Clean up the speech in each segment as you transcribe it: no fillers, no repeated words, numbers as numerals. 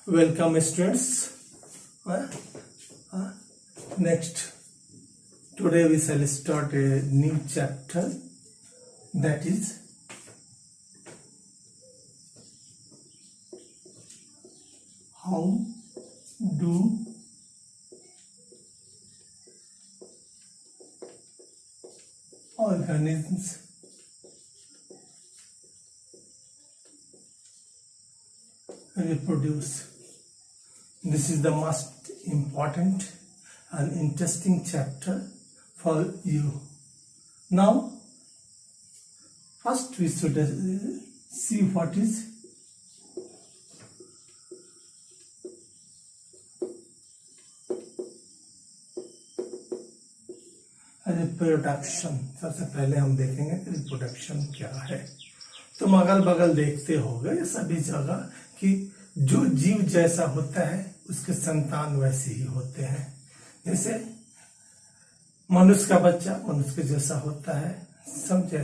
Welcome students. Next, today we shall start a new chapter, that is how do organisms reproduce. This is the most important and interesting chapter for you. Now, first we should see what is reproduction. सबसे पहले हम देखेंगे reproduction क्या है. तुम अगल बगल देखते होगे सभी जगह कि जो जीव जैसा होता है उसके संतान वैसे ही होते हैं. जैसे मनुष्य का बच्चा मनुष्य के जैसा होता है, समझे.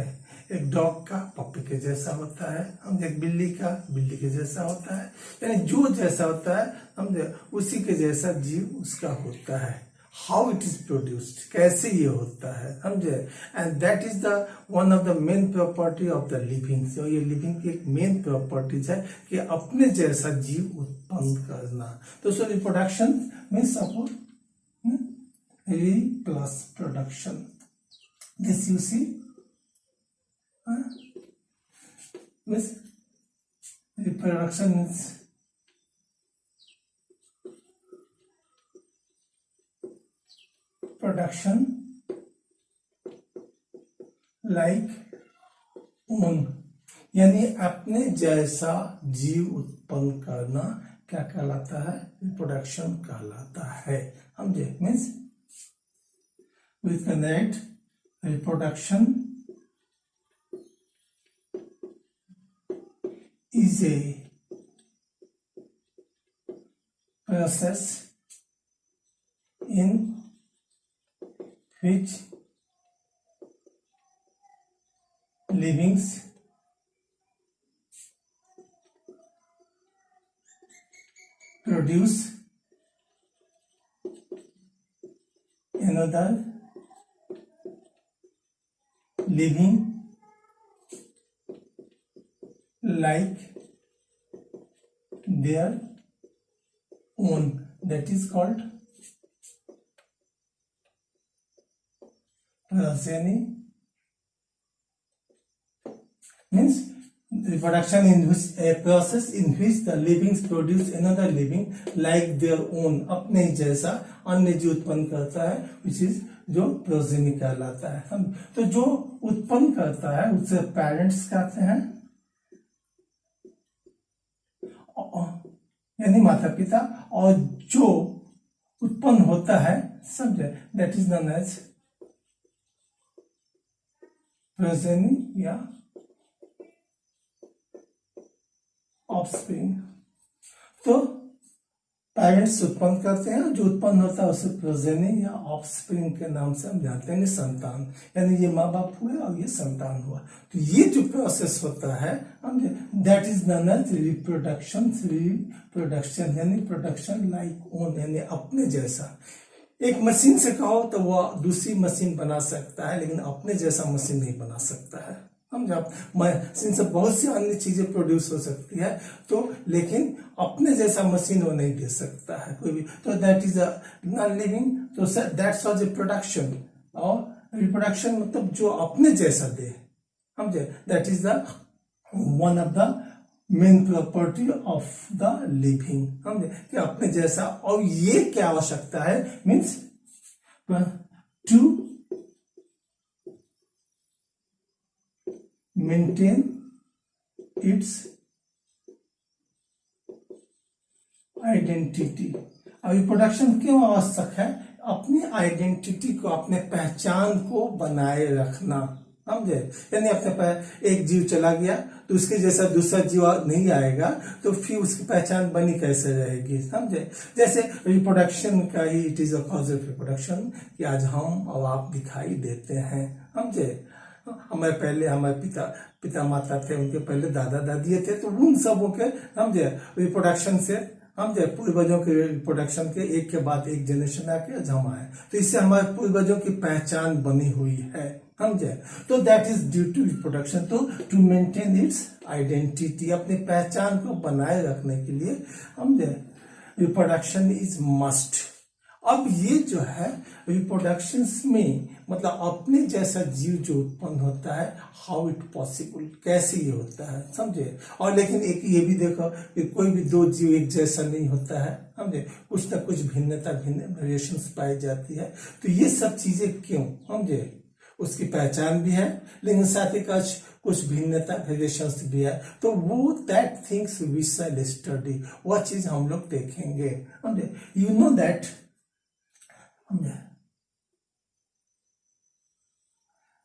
एक डॉग का पप्पी के जैसा होता है, समझे. एक बिल्ली का बिल्ली के जैसा होता है. यानी जो जैसा होता है, समझे, उसी के जैसा जीव उसका होता है. हाउ इट इज प्रोड्यूस्ड, कैसे ये होता है, समझे. And that is the one of the main property of the living. तो ये लिविंग की एक मेन प्रॉपर्टीज है कि अपने जैसा जीव उत्पन्न करना. तो so reproduction means suppose plus production. This you see means reproduction means production like own, यानी अपने जैसा जीव उत्पन्न करना क्या कहलाता है, रिप्रोडक्शन कहलाता है. समझे. Means we connect reproduction is a process in which livings produce another living like their own. That is called progeny. Means reproduction in which a process in which the livings produce another living like their own, अपने ही जैसा अन्य जीव उत्पन्न करता है, which is जो progeny कहलाता है. तो जो उत्पन्न करता है उसे पेरेंट्स कहते हैं, यानी माता पिता. और जो उत्पन्न होता है, समझे, that is known as progeny या ऑफस्प्रिंग. तो पेरेंट्स उत्पन्न करते हैं, जो उत्पन्न होता है उसे प्रोजेनी या ऑफस्प्रिंग के नाम से हम जानते हैं. संतान, यानी ये माँ बाप हुए और ये संतान हुआ. तो ये जो प्रोसेस होता है, that is known as reproduction. Reproduction यानी प्रोडक्शन लाइक ओन, यानी अपने जैसा. एक मशीन से कहो तो वो दूसरी मशीन बना सकता है, लेकिन अपने जैसा मशीन नहीं बना सकता है. समझा. मशीन से बहुत सी अन्य चीजें प्रोड्यूस हो सकती है, तो लेकिन अपने जैसा मशीन वो नहीं दे सकता है कोई भी. तो दैट इज नॉन लिविंग. तो दैट्स वाज ए प्रोडक्शन. और रिप्रोडक्शन मतलब जो अपने जैसा दे, समझे. That is the one of the main property of the living. समझे कि अपने जैसा. और ये क्या आवश्यकता है, means to maintain its identity. अब रिप्रोडक्शन क्यों आवश्यक है, अपनी आइडेंटिटी को, अपने पहचान को बनाए रखना. समझे. यानी अपने एक जीव चला गया तो उसके जैसा दूसरा जीव नहीं आएगा, तो फिर उसकी पहचान बनी कैसे रहेगी. समझे. जैसे रिप्रोडक्शन का ही it is a cause of reproduction कि आज हम और आप दिखाई देते हैं. समझे. हमारे पहले हमारे पिता माता थे, उनके पहले दादा दादी थे, तो उन सबों के, समझे, रिप्रोडक्शन से हम जब पूर्वजों के रिप्रोडक्शन के एक के बाद एक जनरेशन आके जमा है, तो इससे हमारे पूर्वजों की पहचान बनी हुई है, समझे। तो that is due to reproduction. तो टू मेंटेन इट्स आइडेंटिटी, अपनी पहचान को बनाए रखने के लिए समझे रिप्रोडक्शन इज मस्ट। अब ये जो है रिप्रोडक्शन में मतलब अपने जैसा जीव जो उत्पन्न होता है, हाउ इट पॉसिबल, कैसे ये होता है, समझे। और लेकिन एक ये भी देखो कि कोई भी दो जीव एक जैसा नहीं होता है, समझे, कुछ ना कुछ भिन्नता, भिन्न वेरिएशंस पाई जाती है। तो ये सब चीजें क्यों, समझे, उसकी पहचान भी है, लेकिन साथ ही कुछ भिन्नता वेरिएशंस भी है। तो वो that things we shall study, वह चीज हम लोग देखेंगे, समझे। You know that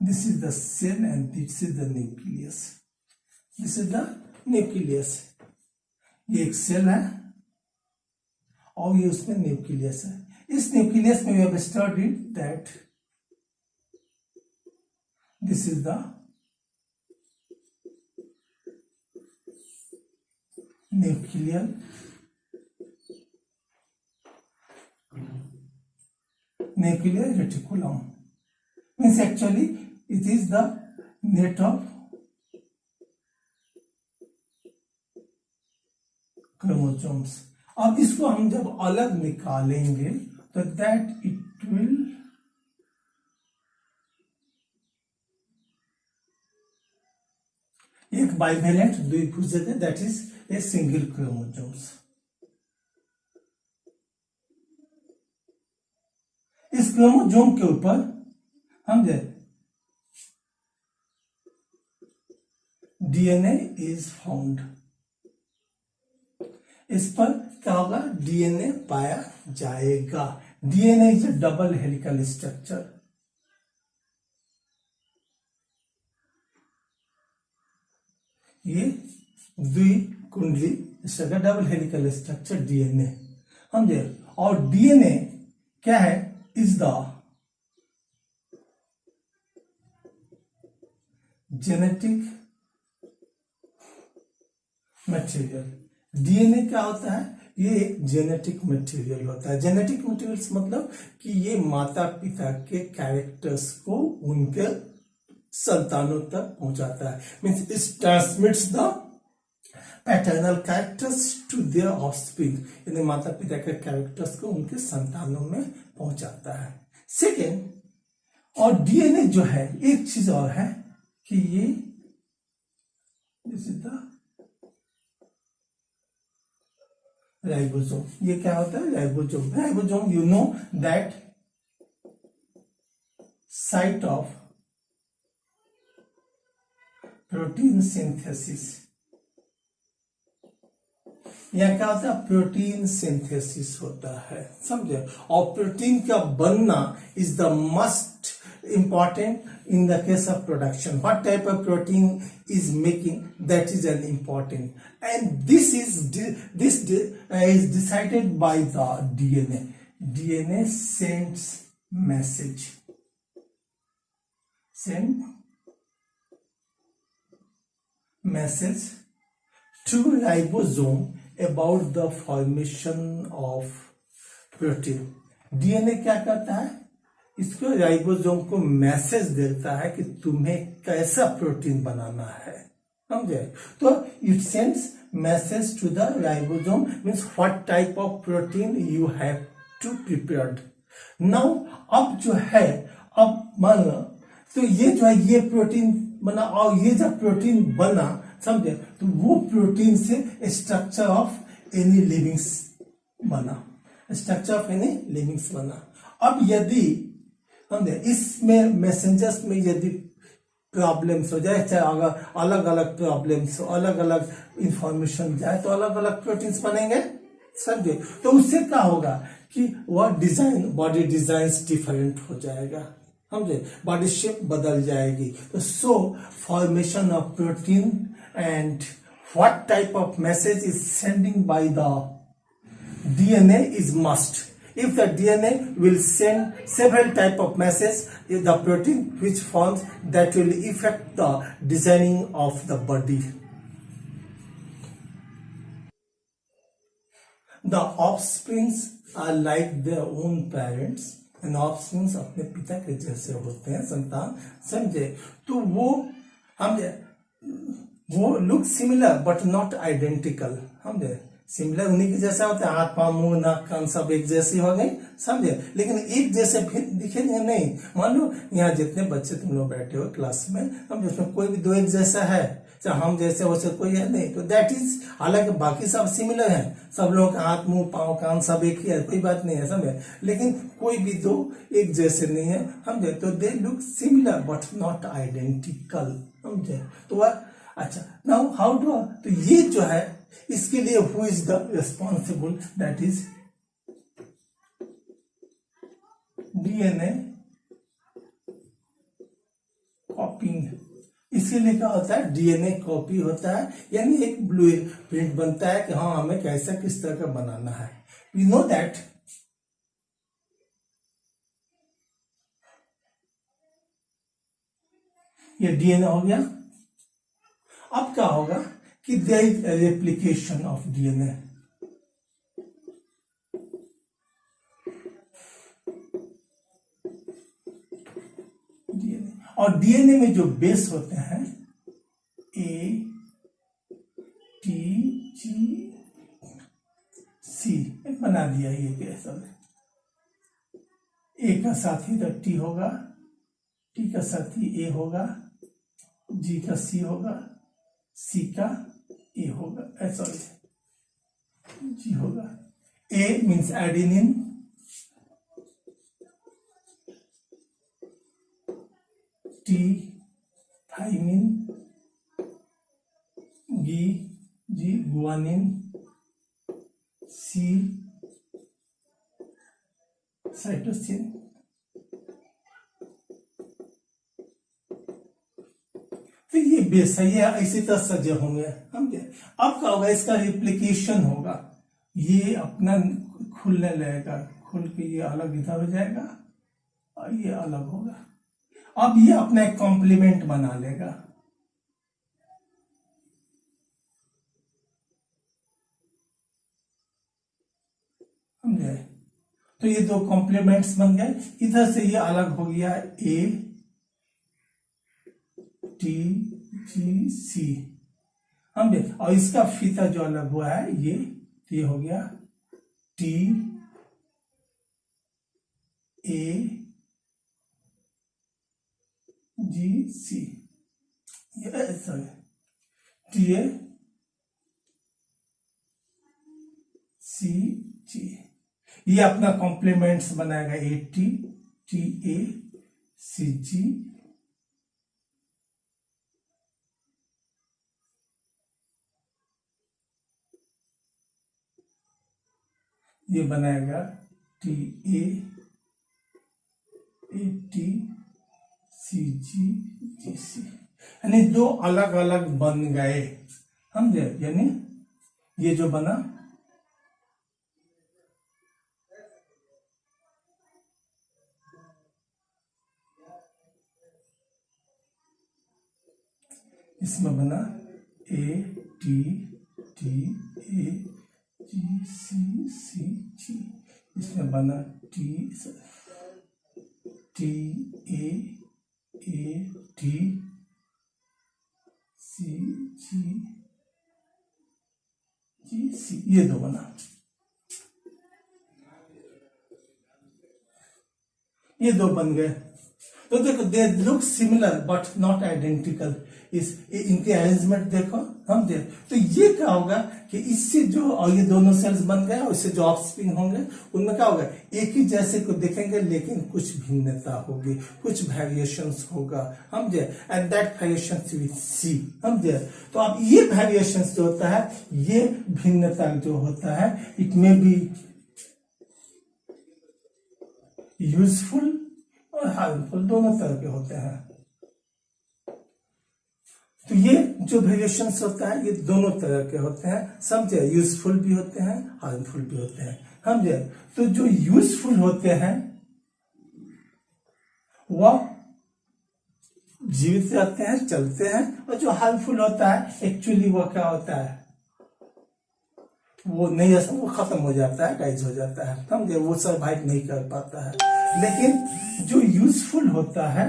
this is the cell and this is the nucleus. This is the nucleus. ये एक सेल है और ये उसमें न्यूक्लियस है। इस न्यूक्लियस में we have studied that this is the nuclear reticulum. Means actually it is the net of chromosomes. अब इसको हम जब अलग निकालेंगे तो दैट इट विल एक बाइवेलेंट द्विभुजक है, that is a single chromosomes. इस क्रोमोसोम के ऊपर हम डीएनए इज फाउंड। इस पर क्या होगा, डीएनए पाया जाएगा। DNA is a double helical structure. ये द्विकुंडली structure, double helical structure DNA, समझे। और डीएनए क्या है, is the genetic material. DNA क्या होता है, ये एक जेनेटिक मटेरियल होता है। जेनेटिक मटेरियल्स मतलब कि ये माता पिता के कैरेक्टर्स को उनके संतानों तक पहुंचाता है। Means it transmits the paternal characters to their offspring, यानी माता पिता के कैरेक्टर्स को उनके संतानों में पहुंचाता है। सेकेंड, और डीएनए जो है, एक चीज और है कि ये राइबोसोम। ये क्या होता है, ribosome. Ribosome you know that site of protein synthesis. यह क्या होता है, प्रोटीन सिंथेसिस होता है, समझे। और प्रोटीन का बनना is the must important in the case of production. What type of protein is making, that is an important, and this is decided by the DNA. DNA sends message, to ribosome about the formation of protein. DNA क्या करता है, इसको ribosome को message देता है कि तुम्हें कैसा प्रोटीन बनाना है, समझे। तो it sends message to the ribosome, means what type of protein you have to prepared now. अब जो है, अब मान लो तो ये जो है ये प्रोटीन बना, और ये जब प्रोटीन बना, समझे, तो वो प्रोटीन से स्ट्रक्चर ऑफ एनी लिविंग्स बना, स्ट्रक्चर ऑफ एनी लिविंग्स बना। अब यदि समझे इसमें मैसेंजर्स में यदि प्रॉब्लम्स हो जाए, चाहे अगर अलग अलग प्रॉब्लम्स हो, अलग अलग इंफॉर्मेशन जाए, तो अलग अलग प्रोटीन्स बनेंगे, समझे। तो उससे क्या होगा कि वह डिजाइन, बॉडी डिजाइन डिफरेंट हो जाएगा, समझे, बॉडी शेप बदल जाएगी। तो सो formation of protein and what type of message is sending by the DNA is must. If the DNA will send several type of messages, if the protein which forms, that will affect the designing of the body. The offsprings are like their own parents, and offsprings अपने पिता के जैसे होते हैं, संतान, समझे। तो वो look similar but not identical, समझे। सिमिलर उन्हीं के जैसा होता है, हाथ पांव मुंह नाक कान सब एक जैसी हो गई, समझे, लेकिन एक जैसे फिर दिखेंगे नहीं। मान लो यहाँ जितने बच्चे तुम लोग बैठे हो क्लास में, हम उसमें कोई भी दो एक जैसा है, चाहे हम जैसे वैसे कोई है नहीं, तो दैट इज, हालांकि बाकी सब सिमिलर हैं, सब लोग हाथ मुंह पांव कान सब एक ही है, कोई बात नहीं है, समझे, लेकिन कोई भी दो एक जैसे नहीं है, समझे। तो they look similar but not identical, समझे। तो वह अच्छा, नाउ हाउ डू, तो ये जो है इसके लिए who is the responsible, that is DNA कॉपिंग। इसके लिए क्या होता है, डीएनए कॉपी होता है, यानी एक ब्लू प्रिंट बनता है कि हाँ हमें कैसा किस तरह का बनाना है। वी नो दैट ये डीएनए हो गया। अब क्या होगा कि there is replication of DNA, और डीएनए में जो बेस होते हैं ए टी जी सी, बना दिया ये कैसा, ए का साथी तो टी होगा, टी का साथी ए होगा, जी का सी होगा, सी का ए होगा, सॉरी जी होगा। ए मीन्स एडेनिन, टी थाइमिन, जी गुआनिन, सी साइटोसिन। तो ये बेस है, ये इसी तरह सजे होंगे, समझे। अब क्या होगा, इसका रिप्लिकेशन होगा, ये अपना खुलने लगेगा, खुल के ये अलग इधर हो जाएगा और ये अलग होगा। अब ये अपना एक कॉम्प्लीमेंट बना लेगा, समझे। तो ये दो कॉम्प्लीमेंट्स बन गए, इधर से ये अलग हो गया, ए टी जी सी, समझे, और इसका फीता जो अलग हुआ है ये हो गया T A G C, sorry T A C G, ये अपना कॉम्प्लीमेंट्स बनाएगा, A T A C G, ये बनाएगा टी ए टी सी जी जी सी, यानी दो अलग अलग बन गए, समझे। यानी ये जो बना इसमें बना A T T A G सी सी जी, इसमें बना टी ए टी सी जी जी सी, ये दो बना, ये दो बन गए। तो देखो they look similar but not identical, इनके अरेंजमेंट देखो, हम देख। तो ये क्या होगा कि इससे जो, और ये दोनों सेल्स बन गए, और इससे जो ऑफस्प्रिंग होंगे उनमें क्या होगा, एक ही जैसे को दिखेंगे लेकिन कुछ भिन्नता होगी, कुछ वेरिएशंस होगा, समझे, and that variations will see, समझे। तो अब ये वेरिएशंस जो होता है, ये भिन्नता जो होता है, इट में बी यूजफुल और हार्मफुल, दोनों तरह के होते हैं। तो ये जो वेरिएशंस होता है ये दोनों तरह के होते हैं, समझे, यूजफुल भी होते हैं, हार्मफुल भी होते हैं, समझे। तो जो यूजफुल होते हैं वह जीवित रहते हैं, चलते हैं, और जो हार्मफुल होता है एक्चुअली वह क्या होता है, वो नहीं, वो खत्म हो जाता है, डाइज हो जाता है, समझे, वो सर्वाइव नहीं कर पाता है। लेकिन जो यूजफुल होता है,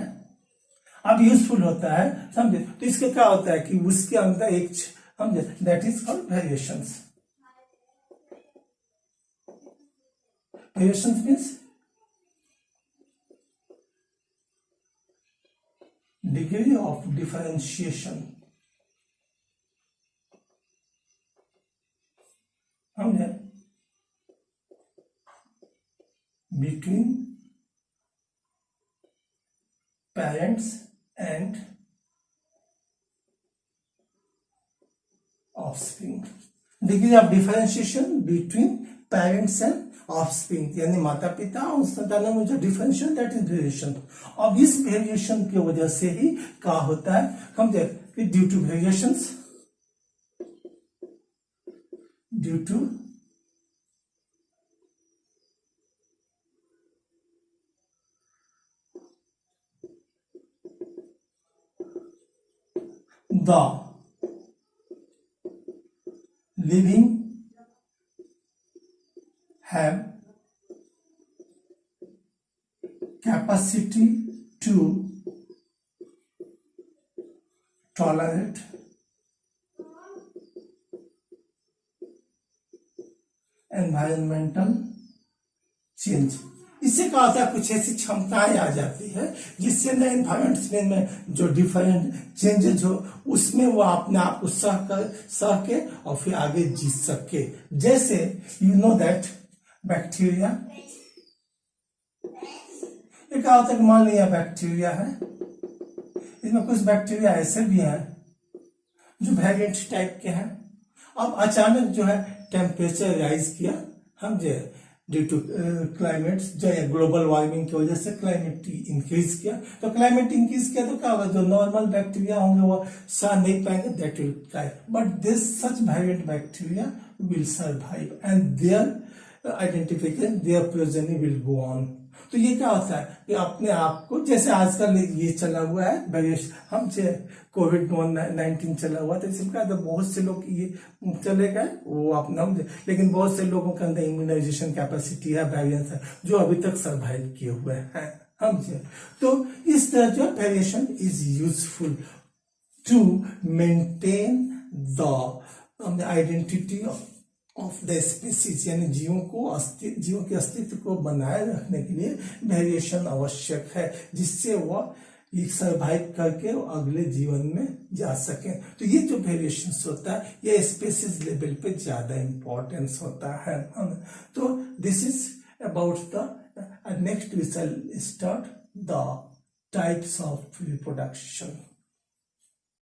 अब यूजफुल होता है, समझे, तो इसके क्या होता है कि उसके अंदर एक, समझे, that is called variations. Variations means degree of differentiation, समझे, between parents and offspring। Degree of differentiation between parents and offspring, यानी माता पिता और संतानों में जो डिफरेंशिएशन, दैट इज वेरिएशन। अब इस वेरिएशन की वजह से ही क्या होता है, हम देखते due to variations, due to the living have capacity to tolerate environmental change। इससे क्या होता है, कुछ ऐसी क्षमताएं आ जाती है जिससे ना एनवायरमेंट में जो डिफरेंट चेंजेस हो उसमें वो अपने आप को सह के और फिर आगे जी सके। जैसे यू नो दैट बैक्टीरिया, ये क्या होता है कि मान लिया बैक्टीरिया है, इसमें कुछ बैक्टीरिया ऐसे भी हैं जो वेरिएंट टाइप के हैं। अब अचानक जो है टेम्परेचर राइज किया, हम जो ड्यू टू क्लाइमेट, जो है ग्लोबल वार्मिंग की वजह से क्लाइमेट इंक्रीज किया, तो क्लाइमेट इंक्रीज किया तो क्या होगा, जो नॉर्मल बैक्टीरिया होंगे वो सह नहीं पाएंगे, that will die, but this such variant bacteria will survive and their identification, their progeny will go on. तो ये क्या होता है कि अपने आप को, जैसे आजकल ये चला हुआ है, हम कोविड-19 चला हुआ था, इसका तो बहुत से लोग ये चले गए, वो अपना, लेकिन बहुत से लोगों के अंदर इम्यूनाइजेशन कैपेसिटी है, वेरिएंस है, जो अभी तक सर्वाइव किए हुए हैं, समझे। तो इस तरह जो variation is useful to maintain the identity of the species, यानी जीवों के अस्तित्व को बनाए रखने के लिए वेरिएशन आवश्यक है, जिससे वह सर्वाइव करके अगले जीवन में जा सके। तो ये जो वेरिएशन होता है ये स्पीसीज लेवल पे ज्यादा इंपॉर्टेंस होता है। तो this is about the next we shall start the types of reproduction.